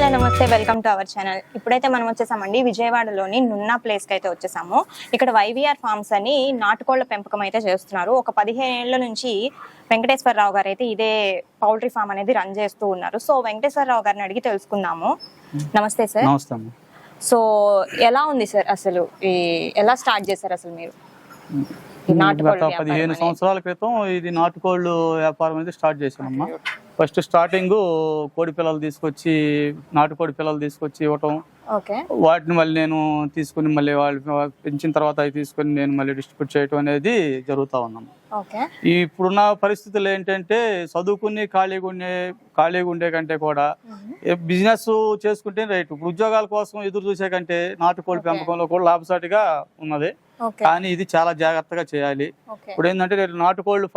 Hello నమస్తే, welcome to our channel. ఇప్పుడైతే మనం వచ్చేసామండి విజయవాడలోని నున్నా ప్లేస్కి అయితే వచ్చేసాము. ఇక్కడ వైవిఆర్ ఫార్మ్స్ అని నాటుకోళ్ల పెంపకం అయితే చేస్తున్నారు. ఒక 15 ఏళ్ల నుంచి వెంకటేశ్వరరావు గారు అయితే ఇదే పౌల్ట్రీ ఫామ్ అనేది రన్ చేస్తూ ఉన్నారు. సో వెంకటేశ్వరరావు గారిని అడిగి తెలుసుకుందాము. నమస్తే సార్. నమస్తే. సో ఎలా ఉంది సార్, అసలు ఎలా స్టార్ట్ చేశారు అసలు మీరు? గత 15 సంవత్సరాల క్రితం ఇది నాటుకోళ్ళు వ్యాపారం అనేది స్టార్ట్ చేశానమ్మా. ఫస్ట్ స్టార్టింగ్ కోడి పిల్లలు తీసుకొచ్చి నాటుకోడి పిల్లలు తీసుకొచ్చి ఇవ్వటం, వాటిని మళ్ళీ నేను తీసుకుని మళ్ళీ వాళ్ళు పెంచిన తర్వాత అవి తీసుకుని నేను మళ్ళీ డిస్ట్రిబ్యూట్ చేయటం అనేది జరుగుతూ ఉన్నాము. ఇప్పుడున్న పరిస్థితులు ఏంటంటే చదువుకుని ఖాళీగా ఉండే కంటే కూడా బిజినెస్ చేసుకుంటే రైట్. ఇప్పుడు ఉద్యోగాల కోసం ఎదురు చూసే కంటే నాటుకోడి పెంపకంలో కూడా లాభసాటిగా ఉన్నది. కానీ ఇది చాలా జాగ్రత్తగా చేయాలి. ఇప్పుడు ఏంటంటే నాటుకోళ్ళు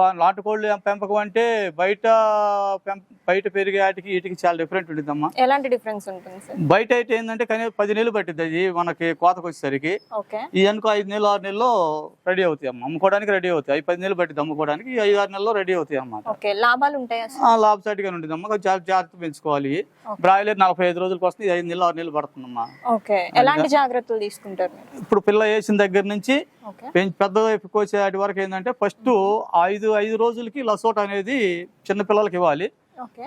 పెంపకం అంటే బయట పెరిగే వీటికి చాలా డిఫరెంట్ ఉంటుందమ్మా. ఎలాంటి డిఫరెన్స్ ఉంటుంది? బయట అయితే ఏంటంటే కనీసం 10 నెలలు పట్టింది అది మనకి కోతకు వచ్చేసరికి. ఈ అనుకో 5 నెలలు 6 నెలల్లో రెడీ అవుతాయి అమ్మ, అమ్ముకోవడానికి రెడీ అవుతాయి. 10 నెలలు పట్టింది అమ్ముకోవడానికి, 5-6 నెలల్లో రెడీ అవుతాయి అన్నమాట. లాభాలు ఉంటాయి, లాభసాటిగా ఉంటుంది అమ్మ. చాలా జాగ్రత్త పెంచుకోవాలి. బ్రాయిలర్ 45 రోజులకు వస్తుంది, 5 నెలలు 6 నెలలు పడుతుందమ్మా. ఎలాంటి జాగ్రత్తలు తీసుకుంటారు? ఇప్పుడు పిల్ల వేసిన దగ్గర నుంచి పెద్ద కోసే వాటి వరకు ఏంటంటే ఫస్ట్ 5 రోజులకి లసోట్ అనేది చిన్న పిల్లలకి ఇవ్వాలి.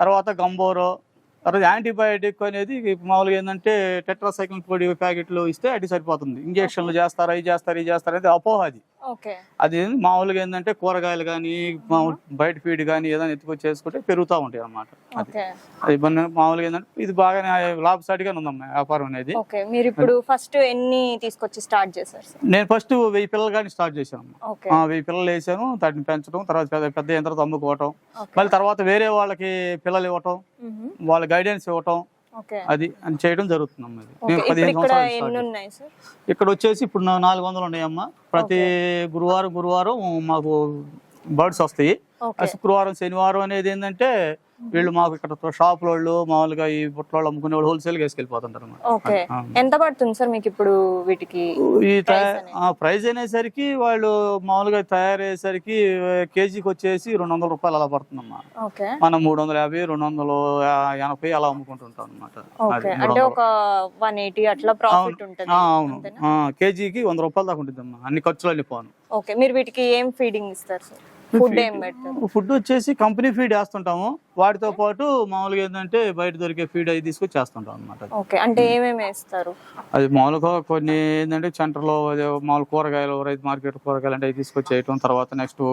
తర్వాత గంబోరో, తర్వాత యాంటీబయాటిక్ అనేది మామూలుగా ఏంటంటే టెట్రాసైక్లిన్ పొడి ప్యాకెట్లు ఇస్తే అది సరిపోతుంది. ఇంజక్షన్లు చేస్తారు, ఈ చేస్తారు అనేది అపోహ. అది మామూలుగా ఏంటంటే కూరగాయలు కానీ బయట ఫీడ్ కానీ ఏదైనా ఎత్తుకొచ్చి చేసుకుంటే పెరుగుతూ ఉంటాయి అన్నమాట. అది మామూలుగా ఏంటంటే ఇది బాగానే లాభసాటిగా ఉందమ్మా వ్యాపారం అనేది. మీరు ఇప్పుడు ఫస్ట్ ఎన్ని తీసుకొచ్చి స్టార్ట్ చేశారు? నేను ఫస్ట్ 1000 పిల్లలు కానీ స్టార్ట్ చేశాను. 1000 పిల్లలు వేసాను, వాటిని పెంచడం, తర్వాత పెద్ద అయిన తర్వాత అమ్ముకోవటం, మళ్ళీ తర్వాత వేరే వాళ్ళకి పిల్లలు ఇవ్వటం, వాళ్ళ గైడెన్స్ ఇవ్వటం, అది అని చేయడం జరుగుతుంది. 15 సంవత్సరాలు. ఇక్కడ వచ్చేసి ఇప్పుడు 400 ఉన్నాయమ్మా. ప్రతి గురువారం మాకు బర్డ్స్ వస్తాయి. శుక్రవారం శనివారం అనేది ఏంటంటే వీళ్ళు మాకు ఇక్కడ షాప్ వాళ్ళు మామూలుగా ఈ బుట్టలు అమ్ముకునే వాళ్ళు హోల్సేల్ గా వేసుకెళ్ళిపోతుంటారు. ఎంత పడుతుంది సార్ మీకు ఇప్పుడు వీటికి? ఈ ప్రైస్ అనేసరికి వాళ్ళు మామూలుగా తయారయ్యేసరికి కేజీకి వచ్చేసి 200 రూపాయలు అలా పడుతుందమ్మా. మనం 350, 280 అలా అమ్ముకుంటుంటాం అనమాట. అవును, కేజీకి 100 రూపాయలు దాకా ఉంటుందమ్మా, అన్ని ఖర్చులు వెళ్ళిపోను. మీరు వీటికి ఏం ఫీడింగ్ ఇస్తారు సార్? ఫుడ్ వచ్చేసి కంపెనీ ఫీడ్ వేస్తుంటాము. వాటితో పాటు మామూలుగా ఏంటంటే బయట దొరికే ఫీడ్ అది తీసుకొచ్చి చేస్తుంటాం అనమాట. అంటే ఏమేమి వేస్తారు? అది మామూలుగా కొన్ని ఏంటంటే సెంటర్లో మామూలు కూరగాయలు, రైతు మార్కెట్ కూరగాయలు అంటే తీసుకొచ్చి వేయటం, తర్వాత నెక్స్ట్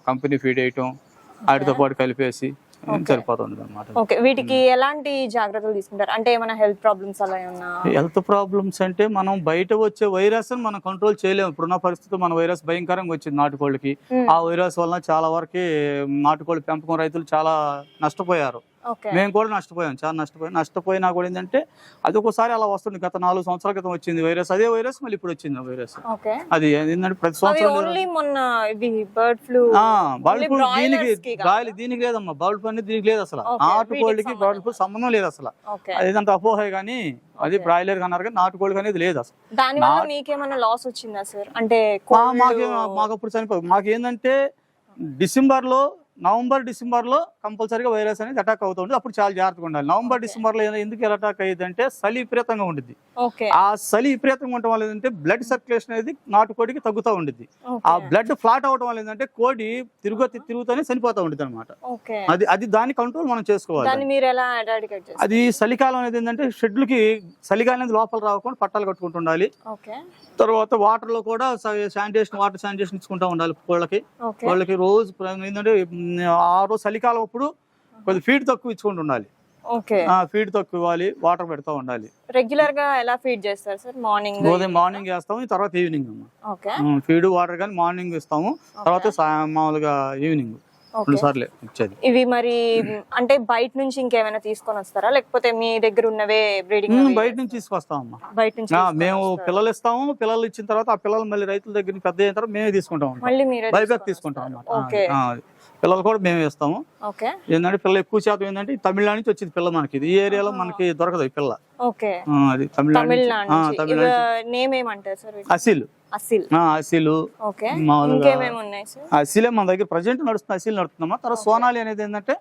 కంపెనీ ఫీడ్ వేయటం, వాటితో పాటు కలిపేసి సరిపోతుంది అన్నమాట. వీటికి ఎలాంటి జాగ్రత్తలు తీసుకుంటారు? అంటే ఏమైనా హెల్త్ ప్రాబ్లమ్స్ అలా ఏమన్నా? హెల్త్ ప్రాబ్లమ్స్ అంటే మనం బయట వచ్చే వైరస్ మనం కంట్రోల్ చేయలేము. ఇప్పుడున్న పరిస్థితి మన వైరస్ భయంకరంగా వచ్చింది నాటుకోళ్ళకి. ఆ వైరస్ వలన చాలా వరకు నాటుకోళ్ళ పెంపకం రైతులు చాలా నష్టపోయారు. మేము కూడా చాలా నష్టపోయినా కూడా ఏంటంటే అది ఒకసారి అలా వస్తుంది. గత 4 సంవత్సరాల క్రితం వచ్చింది వైరస్, అదే వైరస్ మళ్ళీ ఇప్పుడు వచ్చింది వైరస్. అది ఏంటంటే ప్రతి సంవత్సరం దీనికి లేదమ్మా, బర్డ్ ఫ్లూ అనేది దీనికి లేదు అసలు. నాటుకోళ్ళకి బర్డ్ ఫ్లూ సంబంధం లేదు అసలు. అదేంత అపోహ కానీ అది బ్రాయిలర్ అన్నారు కానీ నాటుకోళ్ళకి అనేది లేదు అసలు. మాకు అప్పుడు చనిపోయి మాకేందంటే నవంబర్ డిసెంబర్లో కంపల్సరీగా వైరస్ అనేది అటాక్ అవుతుంది. అప్పుడు చాలా జాగ్రత్తగా ఉండాలి. నవంబర్ డిసెంబర్లో ఎందుకు ఎలా అటాక్ అయ్యింది అంటే చలి విపరీతంగా ఉండిద్ది. ఆ చలి విపరీతంగా ఉండటం వల్ల ఏంటంటే బ్లడ్ సర్క్యులేషన్ అనేది నాటుకోడికి తగ్గుతూ ఉండిద్ది. ఆ బ్లడ్ ఫ్లాట్ అవడం వల్ల ఏంటంటే కోడి తిరుగుతూనే చనిపోతూ ఉంటుంది అనమాట. అది దాని కంట్రోల్ మనం చేసుకోవాలి. అది చలికాలం అనేది ఏంటంటే షెడ్లకి చలికాలం అనేది లోపల రాకుండా పట్టాలు కట్టుకుంటూ ఉండాలి. తర్వాత వాటర్ లో కూడా వాటర్ శానిటేషన్ ఇచ్చుకుంటూ ఉండాలి వాళ్ళకి రోజు. ఏంటంటే ఆ రోజు చలికాలం అప్పుడు కొద్ది ఫీడ్ తక్కువ ఇచ్చుకుంటూ ఉండాలి. ఫీడ్ తక్కువ ఇవ్వాలి, వాటర్ పెడతా ఉండాలి. రెగ్యులర్ గా ఎలా ఫీడ్ చేస్తారు సార్? మార్నింగ్ వేస్తాము, తర్వాత ఈవినింగ్ ఫీడ్ వాటర్ కానీ మార్నింగ్ ఇస్తాము, తర్వాత మామూలుగా ఈవినింగ్ 2 సార్లు ఇచ్చేది. ఇవి మరి అంటే బయట నుంచి ఇంకేమైనా తీసుకొని వస్తారా, లేకపోతే మీ దగ్గర ఉన్నవే బ్రీడింగ్? బయట నుంచి తీసుకొస్తామమ్మా. మేము పిల్లలు ఇస్తాము. పిల్లలు ఇచ్చిన తర్వాత ఆ పిల్లలు మళ్ళీ రైతుల దగ్గర పెద్ద అయిన తర్వాత మేమే తీసుకుంటాం, బైబ్యాక్ తీసుకుంటాం అన్నమాట. పిల్లలు కూడా మేమే ఇస్తాము. ఏంటంటే పిల్లలు ఎక్కువ శాతం ఏంటంటే తమిళనాడు నుంచి వచ్చింది పిల్ల. మనకి ఈ ఏరియాలో మనకి దొరకదు ఈ పిల్ల. అది తమిళనాడు. అసిలు అసిలే మన దగ్గర ప్రజెంట్ నడుస్తుంది. నడుస్తుందమ్మా. తర్వాత సోనాలి అనేది ఏంటంటే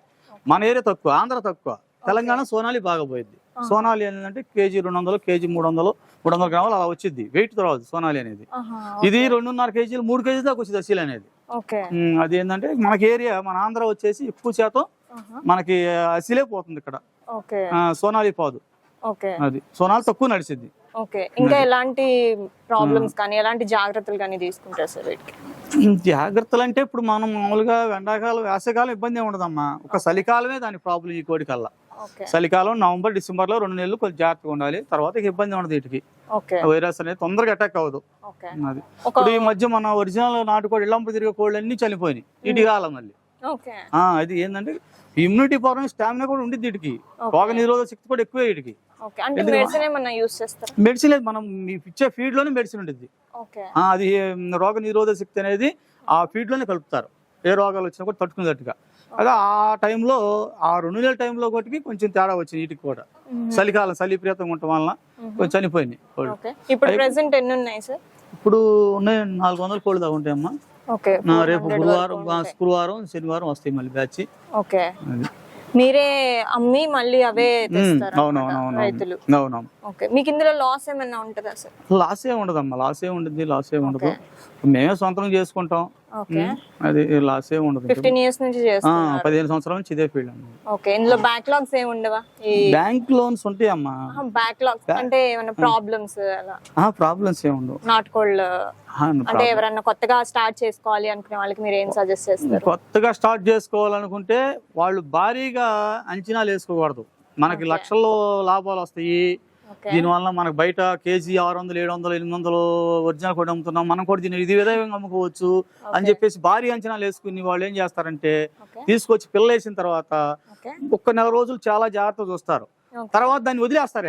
మన ఏరియా తక్కువ, ఆంధ్ర తక్కువ, తెలంగాణ సోనాలి బాగా పోయింది. సోనాలి ఏంటంటే కేజీ 200, కేజీ 300 గ్రాములు అలా వచ్చింది, వెయిట్ రాదు సోనాలి అనేది. ఇది 2.5 కేజీలు 3 కేజీ దాకా వచ్చింది అసీల్ అనేది. అది ఏంటంటే మనకి ఏరియా, మన ఆంధ్ర వచ్చేసి ఎక్కువ శాతం మనకి అసీలే పోతుంది ఇక్కడ, సోనాలి పోదు. అది సోనాలి తక్కువ నడిచింది. ఇంకా ఎలాంటి ప్రాబ్లమ్స్ కానీ ఎలాంటి జాగ్రత్తలు కానీ తీసుకుంటారు సార్ వీటికి? జాగ్రత్తలు అంటే ఇప్పుడు మనం మామూలుగా ఎండాకాలం వేసవికాలం ఇబ్బంది ఏమి ఉండదమ్మా, ఒక చలికాలమే దాని ప్రాబ్లం ఈ కోడి కల్లా. చలికాలం నవంబర్ డిసెంబర్ లో 2 నెలలు కొంచెం జాగ్రత్తగా ఉండాలి, తర్వాత ఇబ్బంది ఉండదు వీటికి. వైరస్ అనేది తొందరగా అటాక్ అవ్వదు. అది ఇప్పుడు ఈ మధ్య మన ఒరిజినల్ నాటుకోడి ఇళ్ళంపు తిరిగే కోళ్ళు అన్ని చనిపోయినాయి వీటి కాలం మళ్ళీ. అది ఏంటంటే ఇమ్యూనిటీ పవర్, స్టామినా కూడా ఉండిద్ది వీటికి, రోగ నిరోధక శక్తి కూడా ఎక్కువ వీటికి. మెడిసిన్ లేదు, మనం ఇచ్చే ఫీడ్ లోనే మెడిసిన్ ఉంటుంది. అది రోగ నిరోధక శక్తి అనేది ఆ ఫీడ్ లోనే కలుపుతారు, ఏ రోగాలు వచ్చినా కూడా తట్టుకునేటట్టుగా. అదే ఆ టైంలో, ఆ 2 నెలల టైంలో ఒకటికి కొంచెం తేడా వచ్చింది వీటికి కూడా. చలికాలం చలి ప్రీతంగా ఉండటం వలన కొంచెం చనిపోయింది. ఇప్పుడు ప్రెసెంట్ ఎన్ని ఉన్నాయి సార్? ఇప్పుడు ఉన్నాయి 400 కోళ్ళు దాకా ఉంటాయమ్మా. రేపు బుధవారం, శుక్రవారం, శనివారం వస్తాయి మళ్ళీ బ్యాచ్. మీరే అమ్మి మళ్ళీ అవే రైతులు? మీకు ఇందులో లాస్ ఏమైనా ఉంటుందా సార్? లాస్ ఏ ఉండదమ్మా, లాస్ ఏ ఉండదు. మేమే సొంతం చేసుకుంటాం, అది లాస్ ఏ ఉండదు. 15 years నుంచి చేస్తున్నారు? 15 సంవత్సరాల నుంచి ఇదే ఫీల్డ్ అమ్మా. ఇందులో బ్యాక్లాగ్స్ ఏమి ఉండవా? బ్యాంక్ లోన్స్ ఉంటాయి అమ్మా. బ్యాక్లాగ్స్ అంటే ఏమైనా ప్రాబ్లమ్స్? ప్రాబ్లమ్స్ ఏమి ఉండవు. నాటుకోళ్ళు అంటే ఎవరన్నా కొత్తగా స్టార్ట్ చేసుకోవాలి అనుకునే వాళ్ళకి మీరు ఏం సజెస్ట్ చేస్తారు? కొత్తగా స్టార్ట్ చేసుకోవాలనుకుంటే వాళ్ళు భారీగా అంచనాలు వేసుకోకూడదు. మనకి లక్షల్లో లాభాలు వస్తాయి దీనివల్ల. మనకు బయట కేజీ 600, 700, 800 ఒరిజినల్ కూడా అమ్ముతున్నాం, మనం కూడా దీన్ని ఇది విధంగా అమ్ముకోవచ్చు అని చెప్పేసి భారీ అంచనాలు వేసుకుని వాళ్ళు ఏం చేస్తారంటే తీసుకొచ్చి పిల్ల వేసిన తర్వాత ఒక్క నెల రోజులు చాలా జాగ్రత్తగా చూస్తారు, తర్వాత దాన్ని వదిలేస్తారు.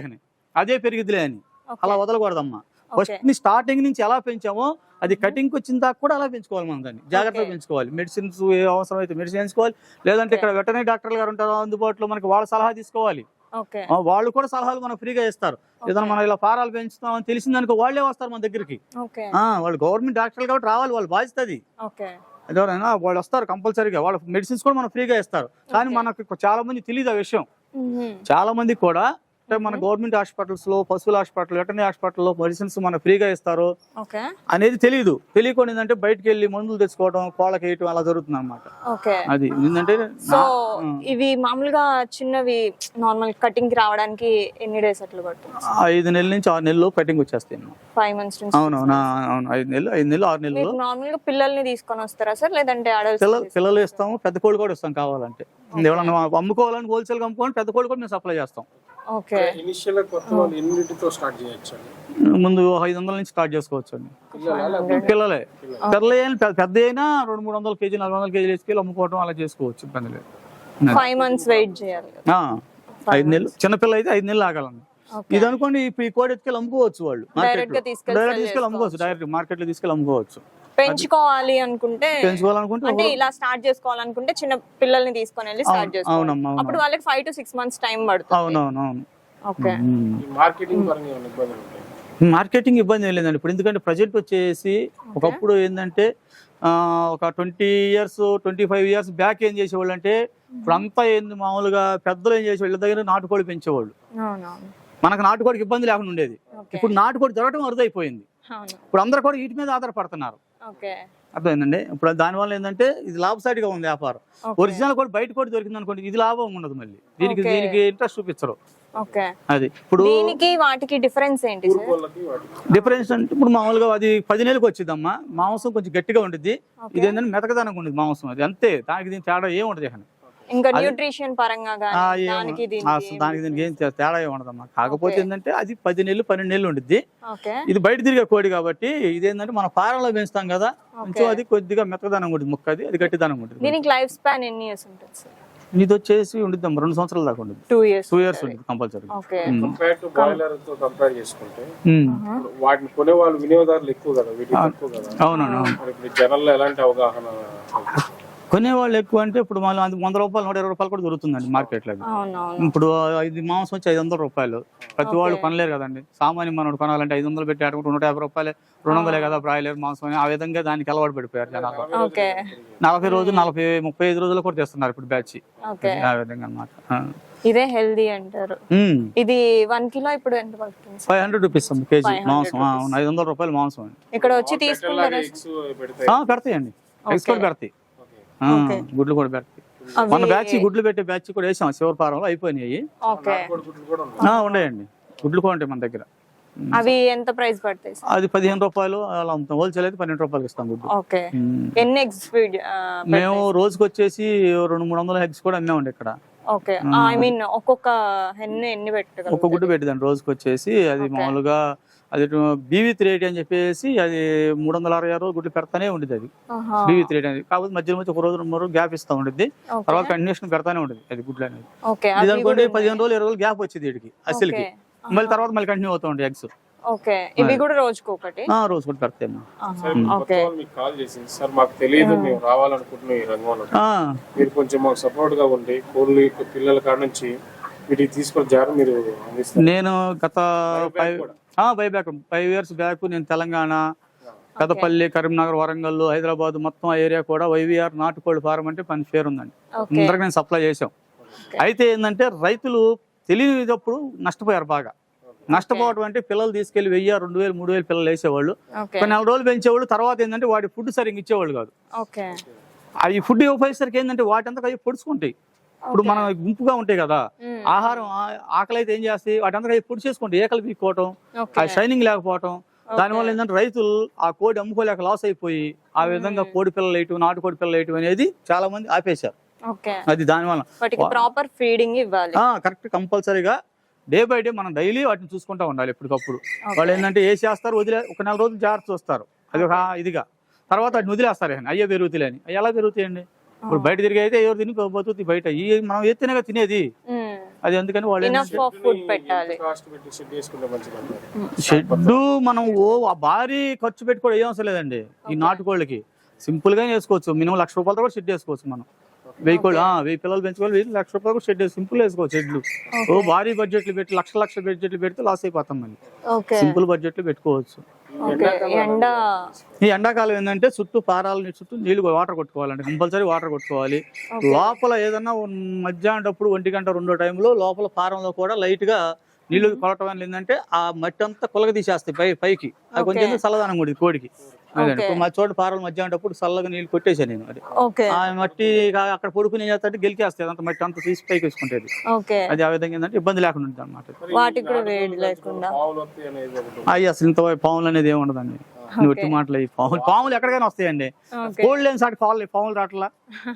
అదే పెరిగిద్దిలే అని అలా వదలకూడదమ్మా. ఫస్ట్ ని స్టార్టింగ్ నుంచి ఎలా పెంచామో అది కటింగ్ వచ్చిన దాకా కూడా అలా పెంచుకోవాలి. మనం దాన్ని జాగ్రత్తగా పెంచుకోవాలి. మెడిసిన్స్ ఏ అవసరం అయితే మెడిసిన్ వేసుకోవాలి, లేదంటే ఇక్కడ వెటర్నరీ డాక్టర్లు గారు ఉంటారు అందుబాటులో, మనకి వాళ్ళ సలహా తీసుకోవాలి. వాళ్ళు కూడా సలహాలు మనకు ఫ్రీగా ఇస్తారు. ఏదైనా మనం ఇలా ఫారాలు పెంచుతామని తెలిసిందనుకో వాళ్ళే వస్తారు మన దగ్గరికి. వాళ్ళు గవర్నమెంట్ డాక్టర్లు కాబట్టి రావాలి, వాళ్ళు బాధ్యత అది. ఎవరైనా వాళ్ళు వస్తారు కంపల్సరీగా, వాళ్ళ మెడిసిన్స్ కూడా మనం ఫ్రీగా ఇస్తారు. కానీ మనకు చాలా మంది తెలియదు ఆ విషయం. చాలా మంది కూడా అంటే మన గవర్నమెంట్ హాస్పిటల్స్ లో, పశువుల హాస్పిటల్, వెటర్నరీ హాస్పిటల్లో మెడిసిన్స్ మన ఫ్రీగా ఇస్తారు అనేది తెలియదు. తెలియకుండా ఏంటంటే బయటకు వెళ్ళి మందులు తెచ్చుకోవడం, కోళ్ళకి వేయటం అలా జరుగుతుంది అనమాట. అది ఏంటంటే ఇవి మామూలుగా చిన్నవి నార్మల్ కటింగ్ రావడానికి ఎన్ని డేస్ అట్లా పడుతుంది? 5 నెలల నుంచి 6 నెలలు కటింగ్ వచ్చేస్తాయి. 5 months నుంచి? అవును, 5 నెలలు 6 నెలలు. నార్మల్ గా పిల్లల్ని తీసుకొని వస్తారా సార్, లేదంటే పిల్లలు ఇస్తాము, పెద్ద కోళ్ళు కూడా ఇస్తాం కావాలంటే. ఎవరైనా అమ్ముకోవాలని హోల్సేల్ అమ్ముకోవాలని పెద్ద కోళ్ళు కూడా మేము సప్లై చేస్తాం. ముందు 500 నుంచి స్టార్ట్ చేసుకోవచ్చు అండి. పిల్లలే పెద్ద అయినా 200-300 కేజీ 400 కేజీలు వేసుకెళ్ళి అమ్ముకోవడం అలా చేసుకోవచ్చు, ఇబ్బంది లేదు. 5 months వెయిట్ చేయాలి. 5 నెలలు, చిన్నపిల్ల అయితే 5 నెలలు ఆగాలండి. ఇది అనుకోండి ఇప్పుడు ఈ కోడి ఎత్తుకెళ్ళి అమ్ముకోవచ్చు, వాళ్ళు డైరెక్ట్ తీసుకెళ్ళి అమ్ముకోవచ్చు, డైరెక్ట్ మార్కెట్ లో తీసుకెళ్ళి అమ్ముకోవచ్చు. పెంచుకోవాలనుకుంటే అంటే ఇలా స్టార్ట్ చేసుకోవాలనుకుంటే చిన్న పిల్లల్ని తీసుకొని వెళ్ళి స్టార్ట్ చేసుకోవాలి. అప్పుడు వాళ్ళకి 5 to 6 months టైం పడుతుంది. అవునవును. మార్కెటింగ్ ఇబ్బంది ఏం లేదండి ఇప్పుడు, ఎందుకంటే ప్రజెంట్ వచ్చేసి ఒకప్పుడు ఏంటంటే ఒక 20 years 25 years బ్యాక్ ఏం చేసేవాళ్ళు అంటే ఇప్పుడు అంతా ఏంది మామూలుగా పెద్దలు ఏం చేసేవాళ్ళు దగ్గర నాటుకోడి పెంచేవాళ్ళు. మనకు నాటుకోడికి ఇబ్బంది లేకుండా ఉండేది. ఇప్పుడు నాటుకోడి దొరకడం అరుదైపోయింది. ఇప్పుడు అందరు కూడా వీటి మీద ఆధారపడుతున్నారు. అర్థమైందండి. ఇప్పుడు దానివల్ల ఏంటంటే ఇది లాభసాటిగా ఉంది వ్యాపారం. ఒరిజినల్ కూడా బయట కూడా దొరికింది అనుకోండి, ఇది లాభం ఉండదు, మళ్ళీ దీనికి ఇంట్రెస్ట్ చూపించరు. అది ఇప్పుడు వాటికి డిఫరెన్స్ ఏంటి? డిఫరెన్స్ అంటే ఇప్పుడు మామూలుగా అది 10 నెలలకు వచ్చిందమ్మా, మాంసం కొంచెం గట్టిగా ఉంటుంది, ఇది ఏంటంటే మెతకదనంగా ఉండేది మాంసం, అది అంతే. దానికి దీని తేడా ఏమి ఉండదు. ఇంకా న్యూట్రిషన్ పరంగా దానికి దీనికి ఏం తేడా ఏమి ఉండదమ్మా. కాకపోతే ఏంటంటే అది 10 నెలలు 12 నెలలు ఉండిద్ది. ఇది బయట తిరిగే కోడి కాబట్టి ఇదేంటంటే మన ఫారంలో పెంచుతాం కదా, కొంచెం అది కొద్దిగా మెత్తదనం ఉంటుంది ముక్క, అది గట్టిదనం ఉంటుంది. దీనికి లైఫ్ స్పాన్ ఎన్ని ఇయర్స్ ఉంటుంది సార్? ఇది వచ్చేసి ఉండిద్దాం 2 సంవత్సరాల దాకా ఉంటుంది. 2 years ఉంటుంది కంపల్సరీ. వాటిని కొనే వాళ్ళు వినియోగదారులు ఎక్కువ కదా, అవునవును. జనాల్లో ఎలాంటి అవగాహన? కొనేవాళ్ళు ఎక్కువ అంటే ఇప్పుడు మళ్ళీ 100 రూపాయలు 120 రూపాయలు కూడా దొరుకుతుందండి మార్కెట్లో. ఇప్పుడు ఇది మాంసం వచ్చి 500 రూపాయలు, ప్రతి వాళ్ళు కొనలేరు కదండి. సామాన్య మనోడు కొనాలంటే 500 పెట్టి ఆడుకుంటే 150 రూపాయలు 200 కదా బ్రాయిలర్ మాంసం, ఆ విధంగా దానికి అలవాటు పడిపోయారు జనాలు. 40 రోజులు 35 రోజులు కూడా తెస్తున్నారు ఇప్పుడు బ్యాచ్, ఆ విధంగా అన్నమాట. ఇదే హెల్దీ అంటారు. ఇది 1 కిలో ఇప్పుడు ఎంత పడుతుంది? 500 రూపీస్ కేజీ మాంసం. 500 రూపాయలు మాంసం అండి. ఇక్కడ వచ్చి తీసుకుంటారా? పెడతాయండి, ఎగ్స్ కూడా పెడతాయి, గుడ్లు కూడా పెడతాయి. మన బ్యాచ్ గుడ్లు పెట్టే బ్యాచ్ కూడా వేసాం శివపారంలో, అయిపోయినాయి. ఉన్నాయండి, గుడ్లు కూడా ఉంటాయి మన దగ్గర. అవి ఎంత ప్రైస్ పడతాయి? అది 15 రూపాయలు అలా అమ్ముతాం, హోల్సేల్ అయితే 12 రూపాయలకి ఇస్తాం గుడ్డు. ఎన్ని ఎగ్స్ మేము రోజుకి వచ్చేసి 200-300 ఎగ్స్ కూడా అమ్మామండి ఇక్కడ. ఐ మీన్ ఒక్కొక్క హెన్ను ఎన్ని పెట్టగలరు? ఒక్క గుడ్డు పెట్టిందండి రోజుకి వచ్చేసి. అది మామూలుగా అది BV380 అని చెప్పేసి అది 366 రోజులు గుడ్లు పెడతానే ఉండేది. అది BV380 అనేది. కాకపోతే మధ్య మధ్య ఒక రోజు 2 రోజులు గ్యాప్ ఇస్తా ఉండేది, తర్వాత కంటిన్యూషన్ పెడతానే ఉండేది అది గుడ్లు అనేది. ఇది అనుకోండి 15 రోజులు 20 రోజులు గ్యాప్ వచ్చేది వీడికి అసలుకి, మళ్ళీ తర్వాత మళ్ళీ కంటిన్యూ అవుతా ఉండే ఎగ్స్. ఇవి కూడా రోజుకి ఒకటి? రోజు కూడా పెడతాయి. కాల్ చేసింది సార్, మాకు తెలియదు, మేము రావాలనుకుంటున్నాం ఈ రంగంలో, మీరు కొంచెం మాకు సపోర్ట్ గా ఉండి కోళ్ళు పిల్లల కాడ నుంచి వీటికి తీసుకొని జాగ్రత్త మీరు అందిస్తారు. నేను గత 5 years బ్యాక్ నేను తెలంగాణ, కథపల్లి, కరీంనగర్, వరంగల్, హైదరాబాద్ మొత్తం ఆ ఏరియా కూడా YVR నాటుకోళ్ళ ఫారం అంటే పని పేరు ఉందండి. అందరికి నేను సప్లై చేసాం. అయితే ఏంటంటే రైతులు తెలియనప్పుడు నష్టపోయారు బాగా. నష్టపోవడం అంటే పిల్లలు తీసుకెళ్లి 1000, 2000, 3000 పిల్లలు వేసేవాళ్ళు, కొన్ని 4 రోజులు పెంచేవాళ్ళు. తర్వాత ఏంటంటే వాటి ఫుడ్ సరిగ్గా ఇచ్చేవాళ్ళు కాదు. అవి ఫుడ్ ఇవ్వపోయేసరికి ఏంటంటే వాటి అంతా అవి పొడుచుకుంటాయి. ఇప్పుడు మనం గుంపుగా ఉంటాయి కదా, ఆహారం ఆకలి అయితే ఏం చేస్తాయి, వాటి అంతా పొడి చేసుకుంటాయి, ఏకలు పీక్కోవటం, ఆ షైనింగ్ లేకపోవటం. దానివల్ల ఏంటంటే రైతులు ఆ కోడి అమ్ముకోలేక లాస్ అయిపోయి ఆ విధంగా కోడి పిల్లలు వేయటం, నాటుకోడి పిల్లలు వేయటం అనేది చాలా మంది ఆపేశారు. అది దానివల్ల ప్రాపర్ ఫీడింగ్ ఇవ్వాలి, కరెక్ట్ కంపల్సరీగా డే బై డే మనం డైలీ వాటిని చూసుకుంటా ఉండాలి ఎప్పటికప్పుడు. వాళ్ళు ఏంటంటే చేస్తారు, వదిలే ఒక 4 రోజులు జాగ్రత్త చూస్తారు, అది ఒక ఇదిగా. తర్వాత వాటిని వదిలేస్తారు, అయ్యే పెరుగుతాయి అని. అవి ఎలా పెరుగుతాయండి? ఇప్పుడు బయట తిరిగి అయితే ఎవరు తిని బతుకుతుంది బయట, మనం ఎత్తినగా తినేది. అది అందుకని వాళ్ళు షెడ్ మనం భారీ ఖర్చు పెట్టుకోవడం ఏం అవసరం లేదండి. ఈ నాటుకోళ్ళకి సింపుల్ గా వేసుకోవచ్చు. మినిమం 1,00,000 రూపాయలతో కూడా షెడ్ వేసుకోవచ్చు మనం. 1000 కోళ్ళు 1000 పిల్లలు పెంచుకోవాలి, 1,00,000 రూపాయలు కూడా షెడ్ సింపుల్ వేసుకోవచ్చు. షెడ్లు భారీ బడ్జెట్లు పెట్టి లక్షల బడ్జెట్లు పెడితే లాస్ అయిపోతాం. మళ్ళీ సింపుల్ బడ్జెట్లు పెట్టుకోవచ్చు. ఈ ఎండాకాలం ఏంటంటే చుట్టూ పారాలని చుట్టూ నీళ్లు వాటర్ కొట్టుకోవాలండి, కంపల్సరీ వాటర్ కొట్టుకోవాలి. లోపల ఏదన్నా మధ్యాహ్నం 1 గంట 2 టైంలో లోపల పారంలో కూడా లైట్ గా నీళ్లు కొలటం వల్ల ఏంటంటే ఆ మట్టి అంతా కొలగ తీసేస్తాయి పైకి. అది కొంచెం చల్లదనం కూడా కోడికి. మా చోట పారాలు మధ్యాహ్నం చల్లగా నీళ్ళు కొట్టేసాను నేను. అది ఆ మట్టి అక్కడ పడుకుని ఏం చేస్తా గెలికేస్తాయి, అంత మట్టి అంతా తీసి పైకి వేసుకుంటేది. అది ఆ విధంగా ఏంటంటే ఇబ్బంది లేకుండా ఉంటుంది అనమాట. అయ్యి అసలు ఇంత పాములు అనేది ఏమి ఉండదండి. ఒట్టి మాటలు పాములు ఎక్కడికైనా వస్తాయండి. కోళ్ళు లేని సాటి పాములు రావట్లా,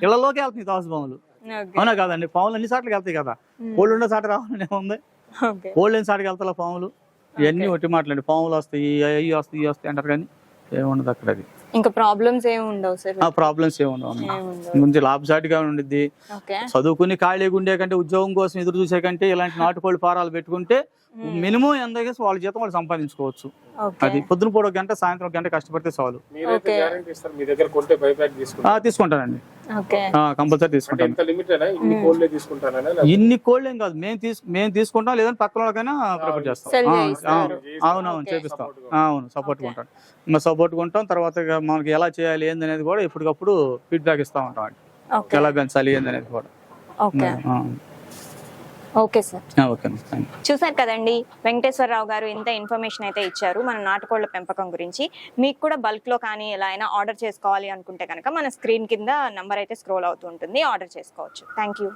ఇళ్లలోకి వెళ్తాయి తాసు పాములు. అవునా కాదండి? పాములు అన్ని సార్లు వెళ్తాయి కదా, కోళ్ళు ఉండే సాటి రావాలని ఏముంది? కోళ్ళు లేని సాటికి వెళ్తా పాములు. ఇవన్నీ ఒట్టి మాటలండి. పాములు వస్తాయి, అవి వస్తాయి, ఇవి వస్తాయి అంటారు కానీ ఏముండదు అక్కడ. అది ఇంకా ప్రాబ్లమ్స్ ఏమి ఉండవు సార్? ప్రాబ్లమ్స్ ఏముండవు, మంచి లాభసాటిగా ఉండిద్ది. చదువుకుని ఖాళీగా ఉండే కంటే, ఉద్యోగం కోసం ఎదురు చూసే కంటే ఇలాంటి నాటుకోళ్ళ ఫారాలు పెట్టుకుంటే మినిమం ఎంత వాళ్ళ జీతం వాళ్ళు సంపాదించుకోవచ్చు. అది పొద్దున పూట 1 గంట, సాయంత్రం 1 గంట కష్టపడితే చాలు. తీసుకుంటానండి, కంపల్సరీ తీసుకుంటాను. ఇన్ని కోళ్ళు ఏం కాదు, మేము తీసుకుంటాం, లేదంటే పక్కన వాళ్ళకైనా ప్రిఫర్ చేస్తాం. అవునవును చేపిస్తాం, అవును సపోర్ట్ ఉంటాం. మేము సపోర్ట్ ఉంటాం. తర్వాత మనకి ఎలా చేయాలి ఏంది అనేది కూడా ఎప్పటికప్పుడు ఫీడ్బ్యాక్ ఇస్తా ఉంటాం, ఎలా పెంచాలి ఏంది అనేది కూడా. Okay sir. ఓకే, చూసారు కదండి, వెంకటేశ్వరరావు గారు ఇంత ఇన్ఫర్మేషన్ అయితే ఇచ్చారు మన నాటుకోళ్ల పెంపకం గురించి. మీకు కూడా బల్క్ లో కానీ ఎలా అయినా ఆర్డర్ చేసుకోవాలి అనుకుంటే కనుక మన స్క్రీన్ కింద నంబర్ అయితే స్క్రోల్ అవుతూ ఉంటుంది, ఆర్డర్ చేసుకోవచ్చు. Thank you.